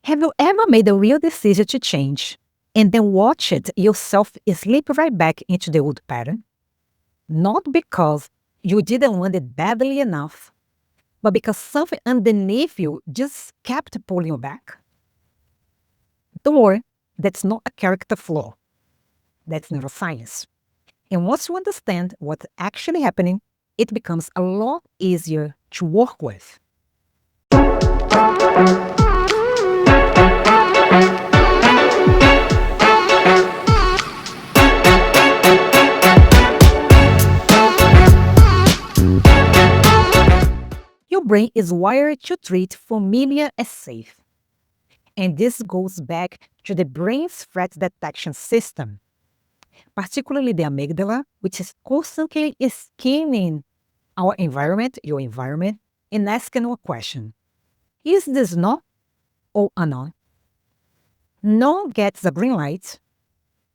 Have you ever made a real decision to change and then watch it yourself slip right back into the old pattern? Not because you didn't want it badly enough, but because something underneath you just kept pulling you back? Don't worry, that's not a character flaw. That's neuroscience. And once you understand what's actually happening, it becomes a lot easier to work with. Your brain is wired to treat familiar as safe. And this goes back to the brain's threat detection system, particularly the amygdala, which is constantly scanning our environment, your environment, and asking a question. Is this no or unknown? No gets a green light,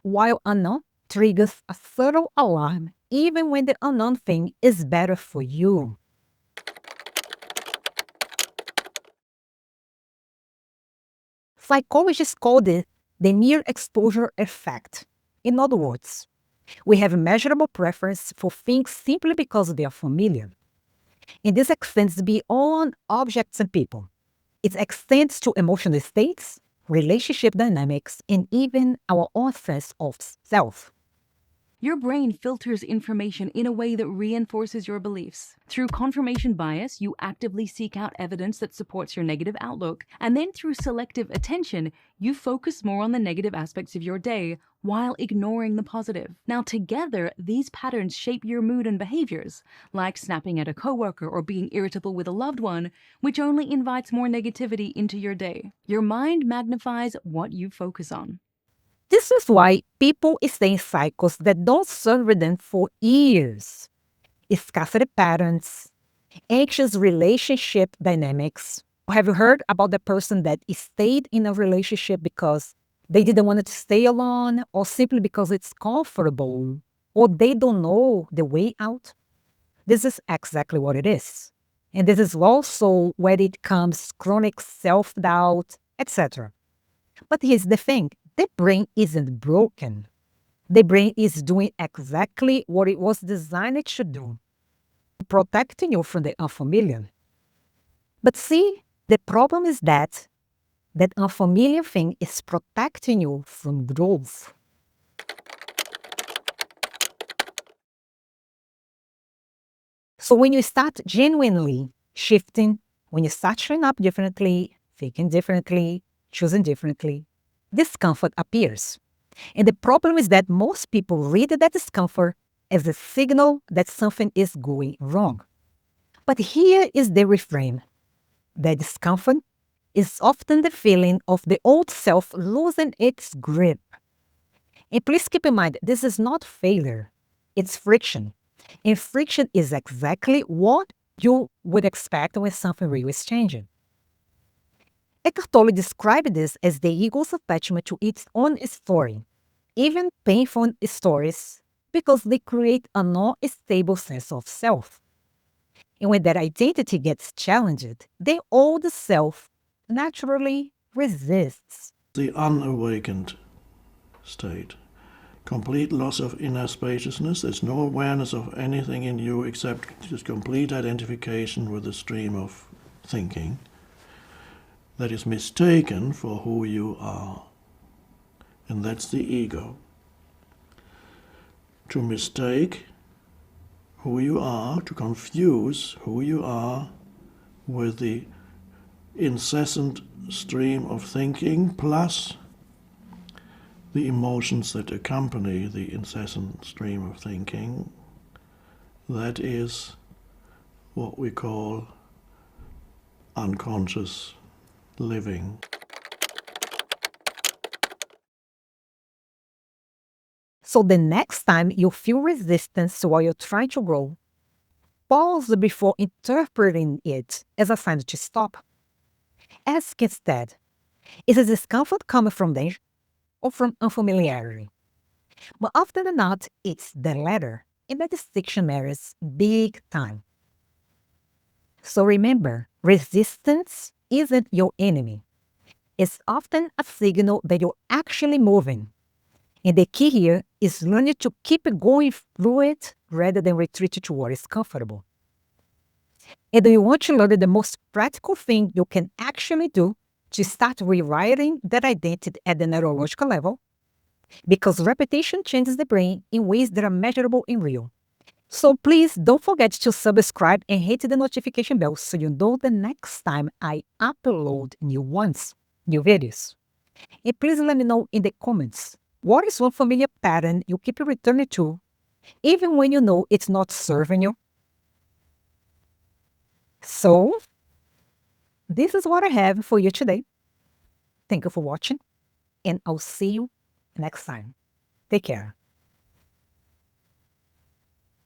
while unknown triggers a subtle alarm even when the unknown thing is better for you. Psychologists call this the near exposure effect. In other words, we have a measurable preference for things simply because they are familiar. And this extends beyond objects and people. It extends to emotional states, relationship dynamics, and even our own sense of self. Your brain filters information in a way that reinforces your beliefs. Through confirmation bias, you actively seek out evidence that supports your negative outlook, and then through selective attention, you focus more on the negative aspects of your day while ignoring the positive. Now, together, these patterns shape your mood and behaviors, like snapping at a coworker or being irritable with a loved one, which only invites more negativity into your day. Your mind magnifies what you focus on. This is why people stay in cycles that don't serve them for years. Scarcity patterns, anxious relationship dynamics. Have you heard about the person that stayed in a relationship because they didn't want to stay alone or simply because it's comfortable or they don't know the way out? This is exactly what it is. And this is also where it comes chronic self-doubt, etc. But here's the thing, the brain isn't broken. The brain is doing exactly what it was designed to do, protecting you from the unfamiliar. But see, the problem is that that unfamiliar thing is protecting you from growth. So when you start genuinely shifting, when you start showing up differently, thinking differently, choosing differently, discomfort appears. And the problem is that most people read that discomfort as a signal that something is going wrong. But here is the reframe. The discomfort is often the feeling of the old self losing its grip. And please keep in mind, this is not failure, it's friction. And friction is exactly what you would expect when something real is changing. Eckhart Tolle described this as the ego's attachment to its own story, even painful stories, because they create a not stable sense of self. And when that identity gets challenged, the old self naturally resists. The unawakened state. Complete loss of inner spaciousness. There's no awareness of anything in you except just complete identification with the stream of thinking that is mistaken for who you are. And that's the ego. To mistake who you are, to confuse who you are with the incessant stream of thinking plus the emotions that accompany the incessant stream of thinking, that is what we call unconscious living. So the next time you feel resistance while you're trying to grow, pause before interpreting it as a sign to stop. Ask instead, is the discomfort coming from danger or from unfamiliarity? But often than not, it's the latter, and that distinction matters big time. So remember, resistance isn't your enemy. is often a signal that you're actually moving. And the key here is learning to keep going through it rather than retreat to what is comfortable. And you want to learn the most practical thing you can actually do to start rewriting that identity at the neurological level, because repetition changes the brain in ways that are measurable and real. So please don't forget to subscribe and hit the notification bell so you know the next time I upload new videos. And please let me know in the comments, what is one familiar pattern you keep returning to, even when you know it's not serving you? So, this is what I have for you today. Thank you for watching, and I'll see you next time. Take care.